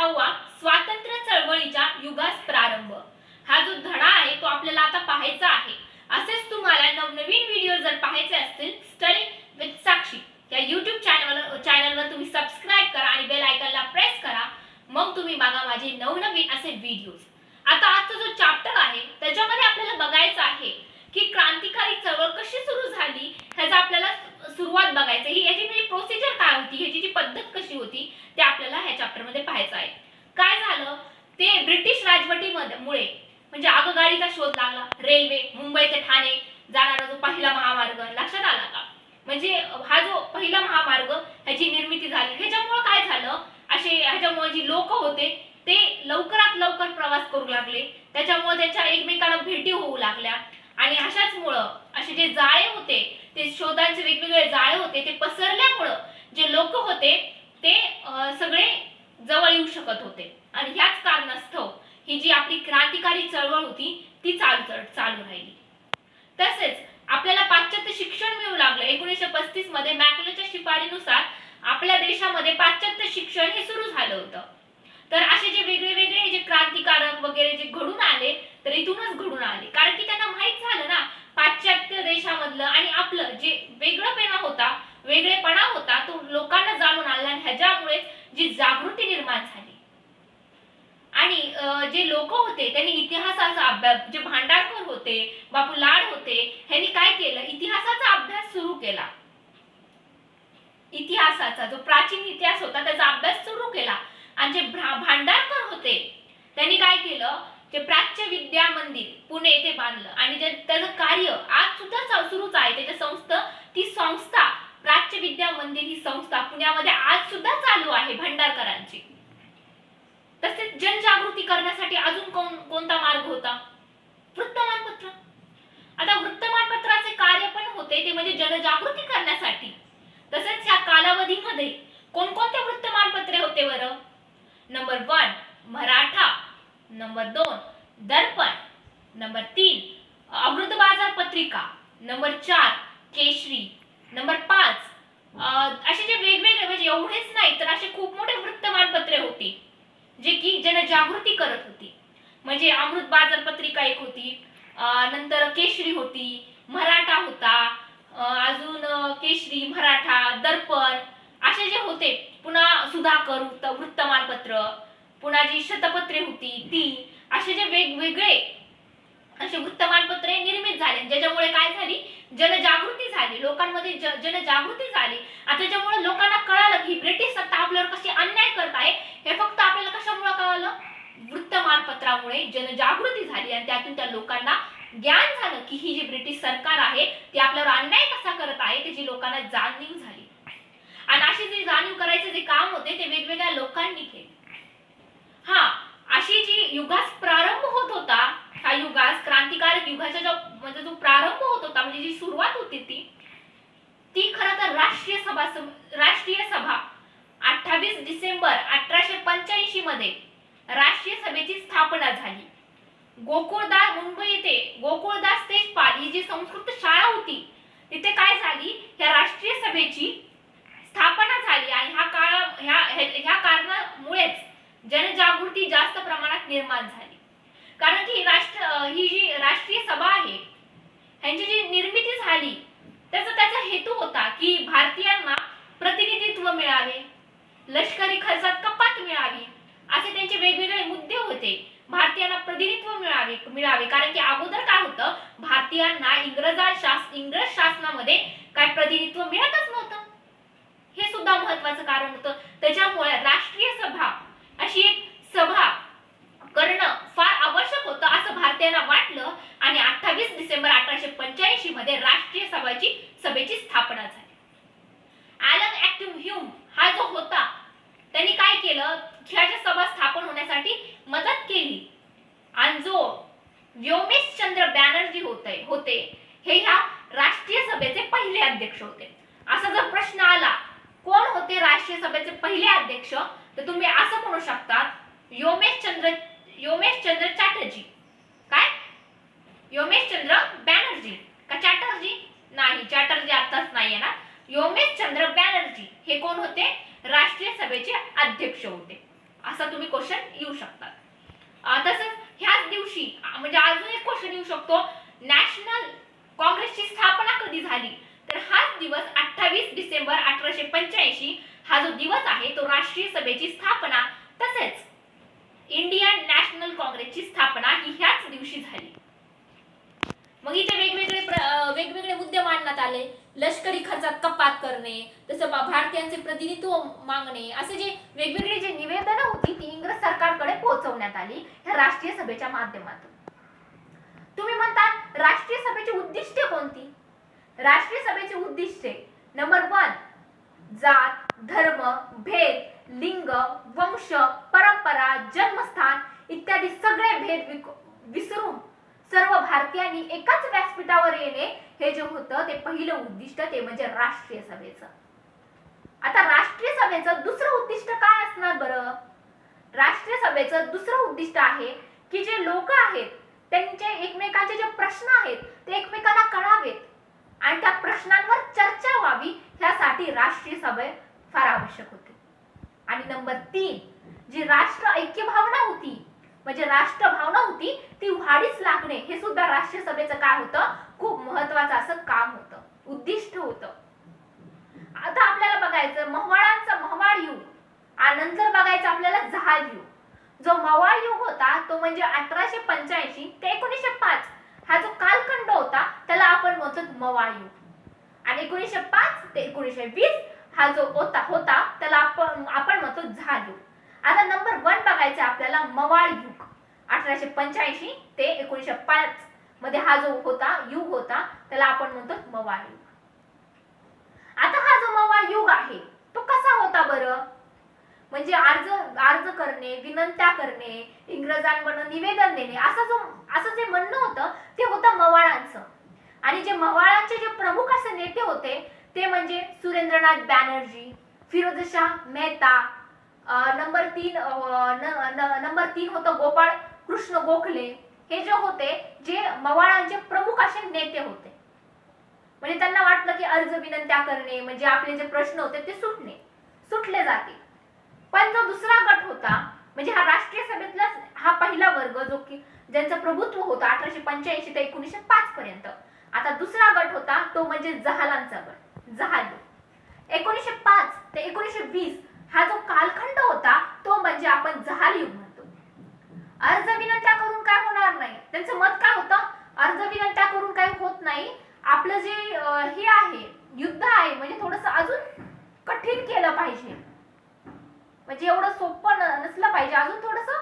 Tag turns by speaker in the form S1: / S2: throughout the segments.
S1: 6वा स्वातंत्र्य चळवळीच्या युगास प्रारंभ हा जो धडा आहे तो आपल्याला आता पाहायचा आहे। असेच तुम्हाला नवनवीन व्हिडिओ जर पाहायचे असतील स्टडी विथ साक्षी या YouTube चॅनलवर तुम्ही सबस्क्राइब करा आणि बेल आयकॉनला प्रेस करा, मग तुम्ही बघा माझे नवनवीन असे व्हिडिओज। आता आजचा जो चॅप्टर आहे त्याच्यामध्ये आपल्याला बघायचं आहे की क्रांतिकारी चळवळ कशी सुरू झाली, ह्याचा आपल्याला सुरुवात बघायचं ही याची म्हणजे प्रोसिजर काय होती, ह्याची जी पद्धत कशी होती ते आपल्याला ह्या चॅप्टर मध्ये पाहायचं आहे। काय झालं ते ब्रिटिश राजवटीमुळे म्हणजे आगगाडीचा शोध लागला, रेल्वे मुंबई ते ठाणे जाणारा जो पहिला महामार्ग लक्षात आला का, म्हणजे हा जो पहिला महामार्ग ह्याची निर्मिती झाली। ह्याच्यामुळे काय झालं ह्याच्यामुळे जी लोक होते ते लवकरात लवकर प्रवास करू लागले, त्याच्यामुळे त्यांच्या एकमेकांना भेटी होऊ लागल्या आणि असे जे जाळे होते ते शोधांचे वेगवेगळे जाळे होते ते पसरल्यामुळे जे लोक होते ते सगळे जवळ येऊ शकत होते आणि ह्याच कारणास्तव ही जी आपली क्रांतिकारी चळवळ होती ती चालू राहिली। तसेच आपल्याला पाश्चात्य शिक्षण मिळू लागलं। 1935 मध्ये मॅकलेच्या शिफारशीनुसार आपल्या देशामध्ये पाश्चात्य शिक्षण हे सुरू झालं होतं। तर असे जे वेगळे जे क्रांतिकारक वगैरे जे घडून आले तर इथूनच घडून आले, कारण की त्यांना माहित झालं ना पाश्चात्य देशामधलं आणि आपलं जे वेगळेपणा होता तो लोकांना जाणून आला आणि ह्याच्यामुळे जी जागृती निर्माण झाली। आणि जे लोक होते त्यांनी इतिहासाचा अभ्यास, जे भांडारकर होते, बापू लाड होते, ह्यांनी काय केलं इतिहासाचा अभ्यास सुरू केला। इतिहासाचा जो प्राचीन इतिहास होता त्याचा अभ्यास सुरू केला आणि जे भांडारकर होते त्यांनी काय केलं जे प्राच्य विद्या मंदिर पुणे येथे बांधलं आणि त्याचं कार्य आज सुद्धा सुरूच आहे। त्याच्या ती संस्था प्राच्य विद्या मंदिर ही संस्था पुण्यामध्ये आज सुद्धा चालू आहे भांडारकरांची। तसेच जनजागृती करण्यासाठी अजून कोणता मार्ग होता, वृत्तमानपत्र। आता वृत्तमानपत्राचे कार्य पण होते ते म्हणजे जनजागृती करण्यासाठी। तसेच या कालावधीमध्ये कोणकोणते वृत्तमानपत्रे होते बरं? नंबर 1 मराठा, नंबर 2 दर्पण, नंबर 3 अमृत बाजार पत्रिका, नंबर 4 केशरी, नंबर 5 असे जे वेगवेगळे म्हणजे एवढेच नाही तर असे खूप मोठे वृत्तमानपत्रे होती जे की जनजागृती करत होती। म्हणजे अमृत बाजार पत्रिका एक होती, नंतर केशरी होती, मराठा होता, अजून केशरी, मराठा, दर्पण असे जे होते, पुन्हा सुधाकर वृत्तमानपत्र, पुन्हा जी शतपत्रे होती ती, असे जे वेगवेगळे असे वृत्तमानपत्रे निर्मित झाले ज्याच्यामुळे काय झाली जनजागृती झाली, लोकांमध्ये जनजागृती झाली। आता त्याच्यामुळे लोकांना कळालं की ब्रिटिश सत्ता आपल्यावर कशी अन्याय करत आहे, हे फक्त आपल्याला कशामुळे कळालं, वृत्तमानपत्रामुळे जनजागृती झाली आणि त्यातून त्या लोकांना ज्ञान झालं की ही जी ब्रिटिश सरकार आहे ती आपल्यावर अन्याय कसा करत आहे त्याची लोकांना जाणीव झाली। आणि अशी जी जाणीव करायचे जे काम होते ते वेगवेगळ्या लोकांनी केले। अशी जी युगास प्रारंभ होत होता, हा युगास क्रांतिकारक युगाचा जो प्रारंभ होत होता म्हणजे जी सुरुवात होती ती खरं तर राष्ट्रीय सभा 28 डिसेंबर 1885 मध्ये राष्ट्रीय सभेची स्थापना झाली। मुंबई येथे गोकुळदास तेजपाल ही जी संस्कृत शाळा होती तिथे काय झाली या राष्ट्रीय सभेची स्थापना झाली आणि ह्या कारणामुळेच जनजागृती जास्त प्रमाणात निर्माण झाली। कारण की ही जी राष्ट्रीय सभा आहे ह्यांची जी निर्मिती झाली त्याचा हेतू होता की भारतीयांना प्रतिनिधित्व मिळावे, लष्करी खर्चात कपात मिळावी, असे त्यांचे वेगवेगळे मुद्दे होते। भारतीयांना प्रतिनिधित्व मिळावे कारण की अगोदर काय होतं भारतीयांना इंग्रज शासनामध्ये काय प्रतिनिधित्व मिळतच नव्हतं, हे सुद्धा महत्त्वाचं कारण होतं। त्याच्यामुळे राष्ट्रीय सभा अशी एक सभा करणं फार आवश्यक होतं असं भारतीयांना वाटलं आणि 28 डिसेंबर 1885 मध्ये राष्ट्रीय सभेची स्थापना झाली। ॲलन ॲक्टिव्ह ह्यूम हा जो होता त्यांनी काय केलं ह्याच्या सभा स्थापन होण्यासाठी मदत केली आणि जो व्योमेशचंद्र बॅनर्जी होते हे ह्या राष्ट्रीय सभेचे पहिले अध्यक्ष होते। असा जर प्रश्न आला कोण होते राष्ट्रीय सभेचे पहिले अध्यक्ष तर तुम्ही असं म्हणू शकता व्योमेशचंद्र चॅटर्जी। काय व्योमेशचंद्र बॅनर्जी का चॅटर्जी? नाही, चॅटर्जी आताच नाही आहे ना। व्योमेशचंद्र बॅनर्जी हे कोण होते राष्ट्रीय सभेचे अध्यक्ष होते। असा तुम्ही क्वेश्चन येऊ शकतात। तसंच ह्याच दिवशी म्हणजे अजून एक क्वेश्चन येऊ शकतो, नॅशनल काँग्रेसची स्थापना कधी झाली? तर हाच दिवस 28 डिसेंबर 1885 हा जो दिवस आहे तो राष्ट्रीय सभेची स्थापना तसेच इंडियन नॅशनल काँग्रेसची स्थापना ही ह्याच दिवशी झाली। मग इथे वेगवेगळे मुद्दे मांडण्यात आले, लष्करी खर्चात कपात करणे, तसं भारतीयांचे प्रतिनिधित्व मागणे, असे जे वेगवेगळे जे निवेदनं होती ती इंग्रज सरकारकडे पोहोचवण्यात आली ह्या राष्ट्रीय सभेच्या माध्यमातून। तुम्ही म्हणता राष्ट्रीय सभेची उद्दिष्टे कोणती? राष्ट्रीय सभेची उद्दिष्टे नंबर 1, जात, धर्म, भेद, लिंग, वंश, परंपरा, जन्मस्थान इत्यादी सगळे भेद विसरून सर्व भारतीयांनी एकाच व्यासपीठावर येणे हे जे होतं ते पहिलं उद्दिष्ट, ते म्हणजे राष्ट्रीय सभेचं। आता राष्ट्रीय सभेचं दुसरं उद्दिष्ट काय असणार बरं? राष्ट्रीय सभेचं दुसरं उद्दिष्ट आहे की जे लोक आहेत त्यांचे एकमेकांचे जे प्रश्न आहेत ते एकमेकांना कळावेत आणि त्या प्रश्नांवर चर्चा व्हावी, ह्यासाठी राष्ट्रीय सभा फार आवश्यक होती। आणि नंबर 3, जी राष्ट्र ऐक्य भावना होती म्हणजे राष्ट्रभावना होती ती वाढीस लागणे, हे सुद्धा राष्ट्रीय सभेचं काय होतं, खूप महत्वाचं असं काम होतं, उद्दिष्ट होतं। आता आपल्याला बघायचं मवाळांचं मवाळ युग आणि नंतर बघायचं आपल्याला जहाल युग। जो मवाळ युग होता तो म्हणजे 1885 ते 1905 हा जो कालखंड होता त्याला आपण म्हणतो मवाळ युग, आणि 1905 ते 1920 हा जो होता त्याला आपण म्हणतो जहाल युग। आता नंबर 1 बघायचा आपल्याला मवाळ युग, 1885 ते 1905 मध्ये हा जो युग होता त्याला आपण म्हणतो मवाळ युग। आता हा जो मवाळ युग आहे तो कसा होता बरं? म्हणजे अर्ज करणे, विनंत्या करणे, इंग्रजांकडून निवेदन देणे, असं जे म्हणणं होतं ते होतं मवाळांचं। आणि जे मवाळांचे जे प्रमुख असे नेते होते ते म्हणजे सुरेंद्रनाथ बॅनर्जी, फिरोजशाह मेहता, नंबर 3 होतं गोपाळ कृष्ण गोखले, हे जे होते जे मवाळांचे प्रमुख असे नेते होते। म्हणजे त्यांना वाटलं की अर्ज विनंत्या करणे म्हणजे आपले जे प्रश्न होते ते सुटले जातील। पण जो दुसरा गट होता म्हणजे हा राष्ट्रीय सभेतला हा पहिला वर्ग जो की ज्यांचं प्रभुत्व होतं 1885 ते 1905 पर्यंत। आता दुसरा गट होता तो म्हणजे जहालांचा गट, जहाल। 1905 ते 1920 हा जो कालखंड होता तो म्हणजे आपण जहाल युग म्हणतो। अर्ज विनंत्या करून काय होणार नाही, त्यांचं मत काय होतं, अर्ज विनंत्या करून काही होत नाही, आपलं जे हे आहे युद्ध आहे म्हणजे थोडंसं अजून कठीण केलं पाहिजे, म्हणजे एवढं सोपं नसलं पाहिजे, अजून थोडंसं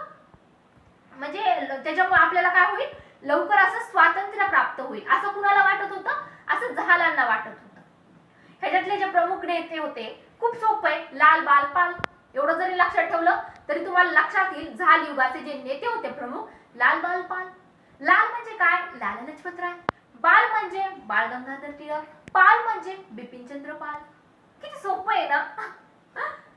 S1: म्हणजे त्याच्यामुळे आपल्याला काय होईल, लवकर असं स्वातंत्र्य प्राप्त होईल, असं कुणाला वाटत होतं, असं जहालांना वाटत होतं। ह्याच्यातले जे प्रमुख नेते होते खूप सोपं आहे, लाल बाल पाल, एवढं जरी लक्षात ठेवलं तरी तुम्हाला लक्षात येईल जहाल युगाचे जे नेते होते प्रमुख, लाल बाल पाल। लाल म्हणजे काय, लाला लजपत राय, बाल म्हणजे बाळ गंगाधर टिळक, पाल म्हणजे बिपिनचंद्र पाल। किती सोपं आहे ना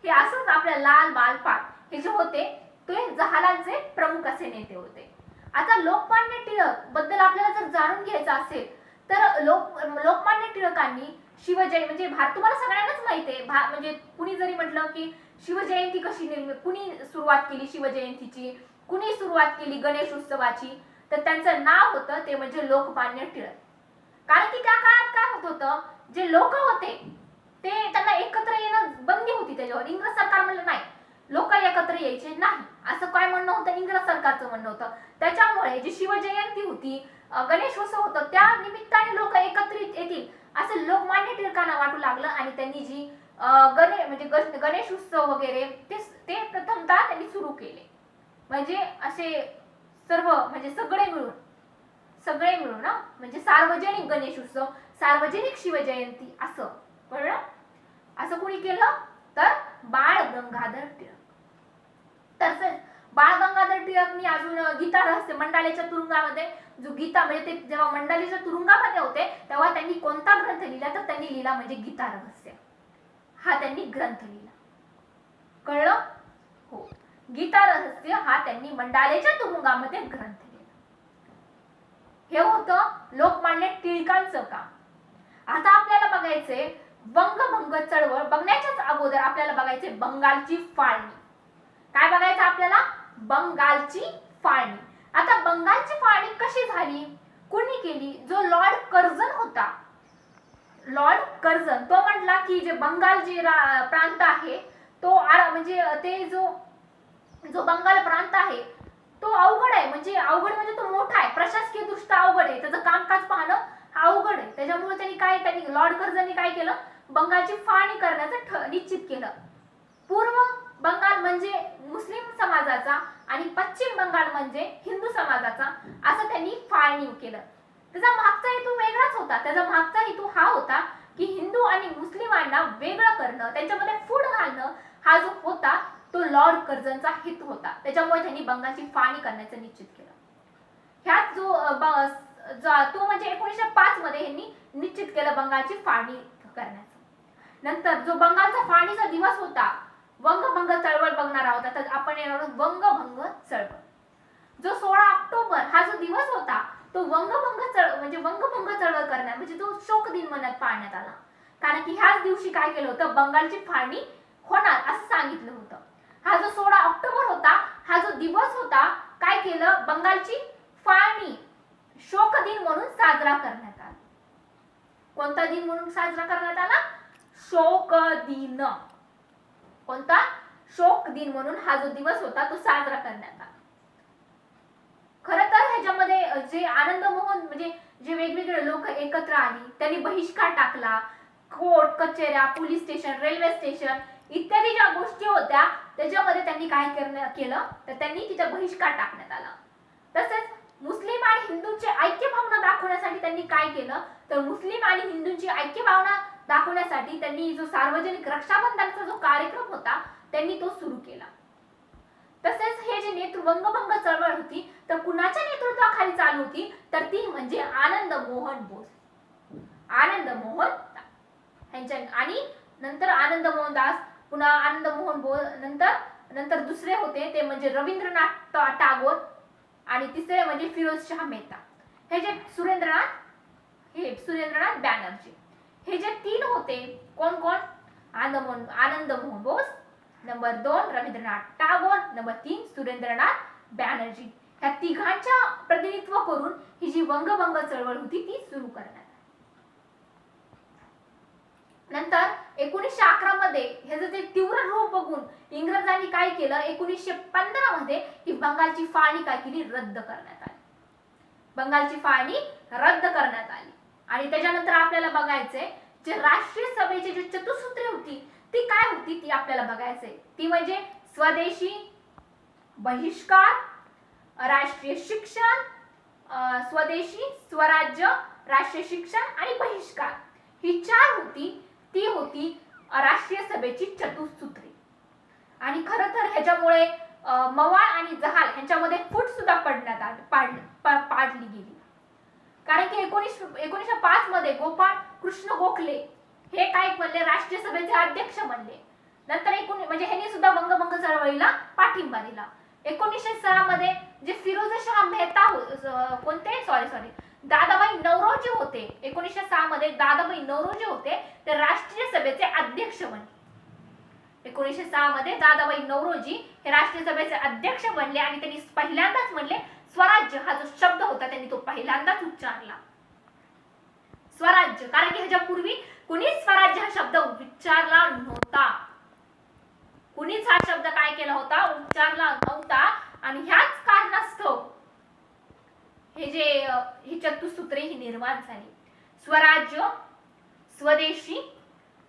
S1: हे असंच आपल्या लाल बाल पाल हे जे होते ते जहालांचे प्रमुख असे नेते होते। आता लोकमान्य टिळक बद्दल आपल्याला जर जाणून घ्यायचं असेल तर लोकमान्य टिळकांनी शिवजयंती म्हणजे तुम्हाला सगळ्यांनाच माहिती आहे, म्हणजे कुणी जरी म्हटलं की शिवजयंती कशी कुणी सुरुवात केली शिवजयंतीची, कुणी सुरुवात केली गणेश उत्सवाची, तर त्यांचं नाव होतं ते म्हणजे लोकमान्य टिळक। कारण की त्या काळात काय होत होतं, जे लोक होते ते त्यांना एकत्र येणं बंदी होती, त्याच्यावर इंग्रज सरकार म्हणलं नाही लोक एकत्र यायचे नाही, असं काय म्हणणं होतं, इंग्रज सरकारचं म्हणणं होतं। त्याच्यामुळे जी शिवजयंती होती, गणेशोत्सव होतं, त्या निमित्ताने लोक एकत्रित येतील असं लोकमान्य टिळकांना वाटू लागलं आणि त्यांनी जी गणेश उत्सव वगैरे ते प्रथमतः त्यांनी सुरू केले। म्हणजे असे सर्व म्हणजे सगळे मिळून ना, म्हणजे सार्वजनिक गणेश उत्सव, सार्वजनिक शिवजयंती असं कळलं। असं कोणी केलं तर बाळ गंगाधर टिळक। तसंच बाळ गंगाधर टिळकनी अजून गीता रहस्य मंडालेच्या तुरुंगामध्ये जो गीता म्हणजे ते जेव्हा मंडालेच्या तुरुंगामध्ये होते तेव्हा त्यांनी कोणता ग्रंथ लिहिला, तर त्यांनी लिहिला म्हणजे गीता रहस्य, हा त्यांनी ग्रंथ लिहिला। कळलं हो, गीता रहस्य हा त्यांनी मंडालेच्या तुरुंगामध्ये ग्रंथ लिहिला। हे होतं लोकमान्य टिळकांचं काम। आता आपल्याला बघायचे वंगभंग चळवळ, बघण्याच्याच अगोदर आपल्याला बघायचे बंगालची फाळणी। काय बघायचं बंगालची फाळणी. आता बंगालची फाळणी कशी झाली, कुणी केली? जो लॉर्ड कर्झन होता, लॉर्ड कर्झन, तो म्हटला की जे बंगाल जे प्रांत आहे तो म्हणजे ते जो बंगाल प्रांत आहे तो अवघड आहे, म्हणजे तो मोठा आहे, प्रशासकीय दृष्ट्या अवघड आहे, त्याचं कामकाज पाहणं अवघड आहे. त्याच्यामुळे त्यांनी लॉर्ड कर्झनने काय केलं, बंगालची फाळणी करण्याचं निश्चित केलं. पूर्व बंगाल म्हणजे मुस्लिम समाजाचा आणि पश्चिम बंगाल म्हणजे हिंदू समाजाचा, असं त्यांनी फाळणी केलं. त्याचा मागचा हेतू वेगळाच होता. त्याचा मागचा हेतू हा होता की हिंदू आणि मुस्लिमांना वेगळं करणं, त्यांच्यामध्ये फूट घालणं, हा जो होता तो लॉर्ड कर्झनचा हेतू होता. त्याच्यामुळे त्यांनी बंगालची फाळणी करण्याचं निश्चित केलं. ह्यात तो म्हणजे 1905 मध्ये यांनी निश्चित केलं बंगालची फाळणी करण्याचं. नंतर जो बंगालचा फाळणीचा दिवस होता, वंगभंग चळवळ बघणार आहोत. तर आपण येणार आहोत वंगभंग चळवळ. जो 16 ऑक्टोबर हा जो दिवस होता तो वंगभंग चळवळ करण्यात, म्हणजे तो शोक दिन म्हणत पाळण्यात आला. कारण की ह्याच दिवशी काय केलं होतं, बंगालची फाळणी होणार असं सांगितलं होतं. हा जो 16 ऑक्टोबर होता, हा जो दिवस होता, काय केलं, बंगालची फाळणी शोक दिन म्हणून साजरा करण्यात आला. कोणता दिन म्हणून साजरा करण्यात आला? शोक दिन. कोणता? शोक दिन म्हणून हा जो दिवस होता तो साजरा करण्यात आला. खरं तर ह्याच्यामध्ये जे आनंद मोहन म्हणजे जे वेगवेगळे लोक एकत्र आली, त्यांनी बहिष्कार टाकला. कोर्ट कचेऱ्या, पोलीस स्टेशन, रेल्वे स्टेशन इत्यादी ज्या गोष्टी होत्या त्याच्यामध्ये त्यांनी काय केलं तर त्यांनी तिचा बहिष्कार टाकण्यात आला. तसेच मुस्लिम आणि हिंदूंची ऐक्य भावना दाखवण्यासाठी त्यांनी काय केलं तर मुस्लिम आणि हिंदूंची ऐक्य भावना दाखवण्यासाठी त्यांनी जो सार्वजनिक रक्षाबंधनाचा जो कार्यक्रम होता त्यांनी तो सुरू केला. तसेच हे जे वंगभंग चळवळ होती तर कुणाच्या नेतृत्वाखाली चालू होती तर ती म्हणजे आनंद मोहन बोस, आनंद मोहन यांच्या, आणि नंतर आनंद मोहन दास, पुन्हा आनंद मोहन बोस, नंतर दुसरे होते ते म्हणजे रवींद्रनाथ टागोर, आणि तिसरे म्हणजे फिरोजशाह मेहता. हे जे सुरेंद्रनाथ बॅनर्जी, हे जे तीन होते, कोण कोण? Anand Mohan Bose, number 2 Rabindranath Tagore, number 3 Surendranath Banerjee. ह्या तिघांच्या प्रतिनिधित्व करून ही जी वंगभंग चळवळ होती ती सुरू करण्यात. नंतर 1911 मध्ये ह्याचं ते तीव्र रूप बघून इंग्रजांनी काय केलं, 1915 मध्ये ही बंगालची फाळणी काय केली, रद्द करण्यात आली. बंगालची फाळणी रद्द करण्यात आली. आणि त्याच्यानंतर आपल्याला बघायचंय जे राष्ट्रीय सभेची जी चतुसूत्रे होती ती काय होती ती आपल्याला बघायचंय. ती म्हणजे स्वदेशी, बहिष्कार, राष्ट्रीय शिक्षण, स्वदेशी, स्वराज्य, राष्ट्रीय शिक्षण आणि बहिष्कार, ही 4 होती. ती होती राष्ट्रीय सभेची चतुसूत्रे. आणि खरं तर ह्याच्यामुळे मवाळ आणि जहाल यांच्यामध्ये फूट सुद्धा पाडली गेली. कारण की 1905 मध्ये गोपाळ कृष्ण गोखले हे काय म्हणले, राष्ट्रीय सभेचे अध्यक्ष बनले. नंतर म्हणजे ह्यांनी सुद्धा वंगभंग चळवळीला पाठिंबा दिला. 1906 मध्ये जे फिरोजशाह मेहता दादाभाई नौरोजी होते, 1906 मध्ये दादाभाई नौरोजी होते ते राष्ट्रीय सभेचे अध्यक्ष बनले. 1906 मध्ये दादाभाई नौरोजी हे राष्ट्रीय सभेचे अध्यक्ष बनले आणि त्यांनी पहिल्यांदाच म्हणले स्वराज्य हा जो शब्द होता त्यांनी तो पहिल्यांदाच उच्चारला, स्वराज्य. कारण की ह्याच्यापूर्वी कुणीच स्वराज्य हा शब्द उच्चारला नव्हता, कुणीच हा शब्द काय केला होता, उच्चारला नव्हता. आणि ह्याच कारणास्तव ही चतुसूत्रे ही निर्माण झाली. स्वराज्य, स्वदेशी,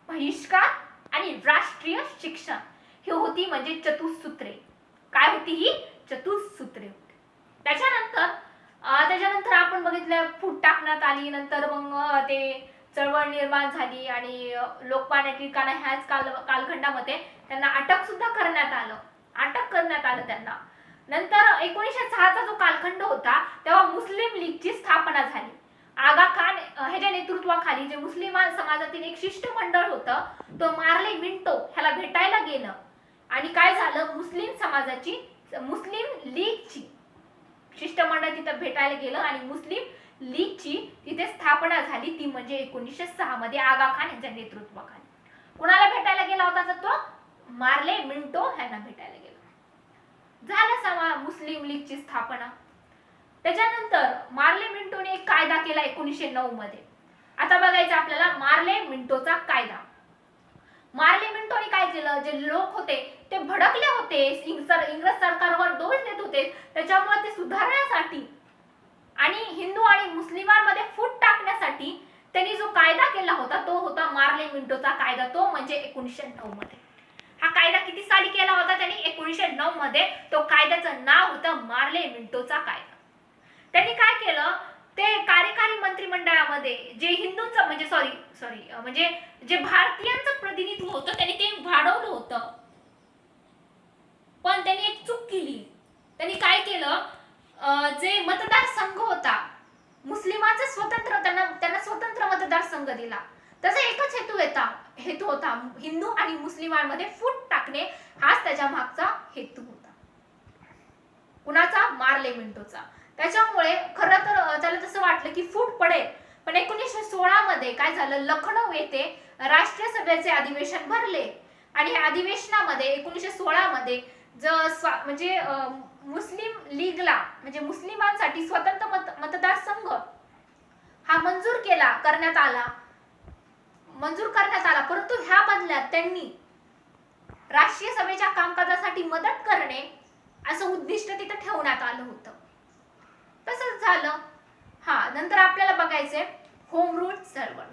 S1: बहिष्कार आणि राष्ट्रीय शिक्षण ही होती म्हणजे चतुसूत्रे. काय होती ही? चतुसूत्रे होती. त्याच्यानंतर आपण बघितलं फूट टाकण्यात आली. नंतर मग ते चळवळ निर्माण झाली आणि लोकमान्य टिळकांना ह्याच कालखंडामध्ये त्यांना अटक सुद्धा करण्यात आलं त्यांना. नंतर 1906 जो कालखंड होता तेव्हा मुस्लिम लीगची स्थापना झाली. आगा खान ह्याच्या नेतृत्वाखाली जे मुस्लिम समाजातील एक शिष्टमंडळ होतं तो मार्ले मिंटो ह्याला भेटायला गेलं आणि काय झालं, मुस्लिम लीगची शिष्टमंडळ तिथं भेटायला गेलं आणि मुस्लिम लीगची तिथे स्थापना झाली. ती म्हणजे 1906 मध्ये आगा खान यांच्या नेतृत्वाखाली. कुणाला भेटायला गेला होता तर तो मार्ले मिंटो ह्यांना भेटायला गेला. झालं मुस्लिम लीगची स्थापना. त्याच्यानंतर मार्ले मिंटोने एक कायदा केला 1909 मध्ये. आता बघायचं आपल्याला मार्ले मिंटोचा कायदा. मार्ले मिंटोने काय केलं, जे लोक होते ते भडकले होते, इंग्रज सरकारवर दोष देत होते, त्याच्यामुळे ते सुधारण्यासाठी आणि हिंदू आणि मुस्लिमांमध्ये फूट टाकण्यासाठी त्यांनी जो कायदा केला होता तो होता मार्ले मिंटोचा कायदा. तो म्हणजे 1909 मध्ये. हा कायदा किती साली केला होता त्यांनी? 1909 मध्ये. तो कायद्याचं नाव होतं मार्ले मिंटोचा कायदा. त्यांनी काय केलं, ते कार्यकारी मंत्रिमंडळामध्ये जे हिंदूंचं म्हणजे जे भारतीयांचं प्रतिनिधित्व होतं त्यांनी ते वाढवलं होतं. पण त्यांनी एक चूक केली. त्यांनी काय केलं, जे मतदारसंघ होता मुस्लिमांचा स्वतंत्र, त्यांना स्वतंत्र मतदारसंघ दिला. त्याचा एकच हेतू होता हिंदू आणि मुस्लिमांमध्ये फूट टाकणे. हाच त्याच्या मागचा हेतू होता. कुणाचा? मार्ले मिंटोचा. त्याच्यामुळे खरं तर त्याला तसं वाटलं की फूट पडेल, पण 1916 मध्ये काय झालं, लखनौ येथे राष्ट्रीय सभेचे अधिवेशन भरले आणि या अधिवेशनामध्ये 1916 मध्ये म्हणजे मुस्लिम लीगला म्हणजे मुस्लिमांसाठी स्वतंत्र मतदारसंघ हा मंजूर करण्यात आला. परंतु ह्या बदल्यात त्यांनी राष्ट्रीय सभेच्या कामकाजासाठी मदत करणे असं उद्दिष्ट तिथे ठेवण्यात आलं होतं. तसंच झालं. नंतर आपल्याला बघायचंय होम रूल चळवळ.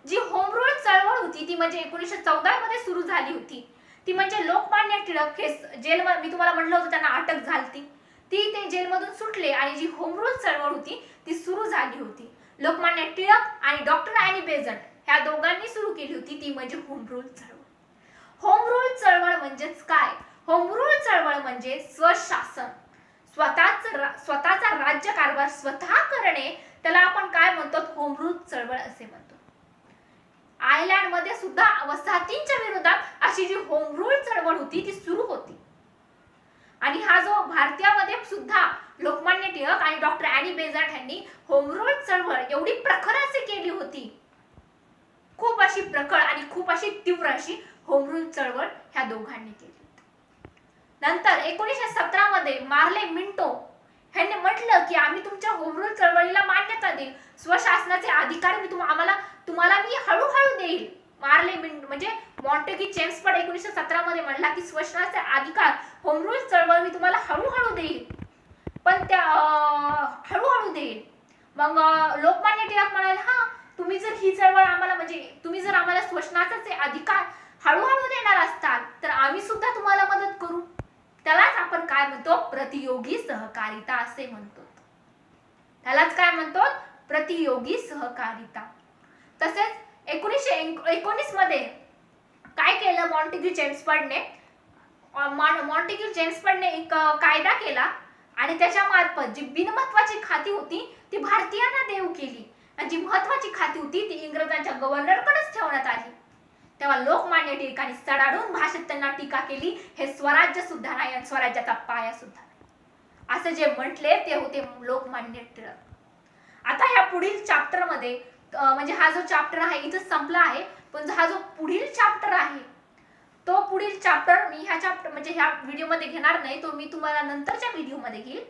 S1: जी होम रूल चळवळ होती ती म्हणजे 1914 मध्ये सुरू झाली होती. ती म्हणजे लोकमान्य टिळक हे जेलमध्ये, मी तुम्हाला म्हटलं होतं त्यांना अटक झाली, ते जेलमधून सुटले आणि जी होम रूल चळवळ होती ती सुरू झाली होती. लोकमान्य टिळक आणि डॉक्टर ॲनी बेझंट ह्या दोघांनी सुरू केली होती. ती म्हणजे होम रूल चळवळ. होम रूल चळवळ म्हणजेच काय? होम रूल चळवळ म्हणजे स्वशासन, स्वतःचा राज्यकारभार स्वतः करणे, त्याला आपण काय म्हणतो? होम रूल चळवळ असे म्हणतो. आयर्लंड मध्ये सुद्धा वसाहतींच्या विरोधात अशी जी होम रूल चळवळ होती ती सुरू होती. आणि हा जो भारतामध्ये सुद्धा लोकमान्य टिळक आणि डॉक्टर ॲनी बेझंट यांनी होम रूल चळवळ एवढी प्रखर अशी केली होती, खूप अशी प्रखर आणि खूप अशी तीव्र अशी होम रूल चळवळ ह्या दोघांनी केली. नंतर 1917 मध्ये मार्ले मिंटो ह्यांनी म्हटलं की आम्ही तुमच्या होम रूल चळवळीला मान्यता देईल, स्वशासनाचे अधिकार तुम्हाला मी हळूहळू देईल. मार्ले मिंटो म्हणजे मॉन्टेग्यू चेम्सफोर्ड 1917 मध्ये म्हणला की स्वशासनाचे अधिकार होम रूल चळवळ मी तुम्हाला हळूहळू देईल, पण त्या हळूहळू देईल. मग लोकमान्य टिळक म्हणाले, तुम्ही जर ही चळवळ आम्हाला म्हणजे तुम्ही जर आम्हाला स्वशासनाचे अधिकार हळूहळू देणार असताल तर आम्ही सुद्धा तुम्हाला मदत करू. त्यालाच आपण काय म्हणतो? प्रतियोगी सहकारिता असे म्हणतो. त्यालाच काय म्हणतो? प्रतियोगी सहकारिता. तसेच 1919 मध्ये काय केलं मॉन्टेग्यू चेम्सफोर्डने एक कायदा केला आणि त्याच्या मार्फत जी बिनमहत्वाची खाती होती ती भारतीयांना देऊ केली आणि जी महत्वाची खाती होती ती इंग्रजांच्या गव्हर्नरकडेच ठेवण्यात आली. तेव्हा लोकमान्य टिळकांनी सडाडून भाषेत त्यांना टीका केली, हे स्वराज्य सुद्धा नाही आणि स्वराज्याचा पाया सुद्धा नाही असं जे म्हटले ते होते लोकमान्य टिळक. आता ह्या पुढील चॅप्टर मध्ये म्हणजे हा जो चॅप्टर आहे इथं संपला आहे, पण हा जो पुढील चॅप्टर आहे तो पुढील चॅप्टर मी ह्या व्हिडिओमध्ये घेणार नाही, तो मी तुम्हाला नंतरच्या व्हिडिओमध्ये घेईल.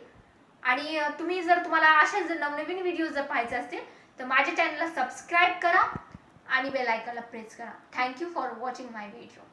S1: आणि तुम्हाला अशा जर नवनवीन व्हिडिओ जर पाहायचे असतील तर माझ्या चॅनलला सबस्क्राईब करा आणि बेल आयकॉनला प्रेस करा. Thank you for watching my video.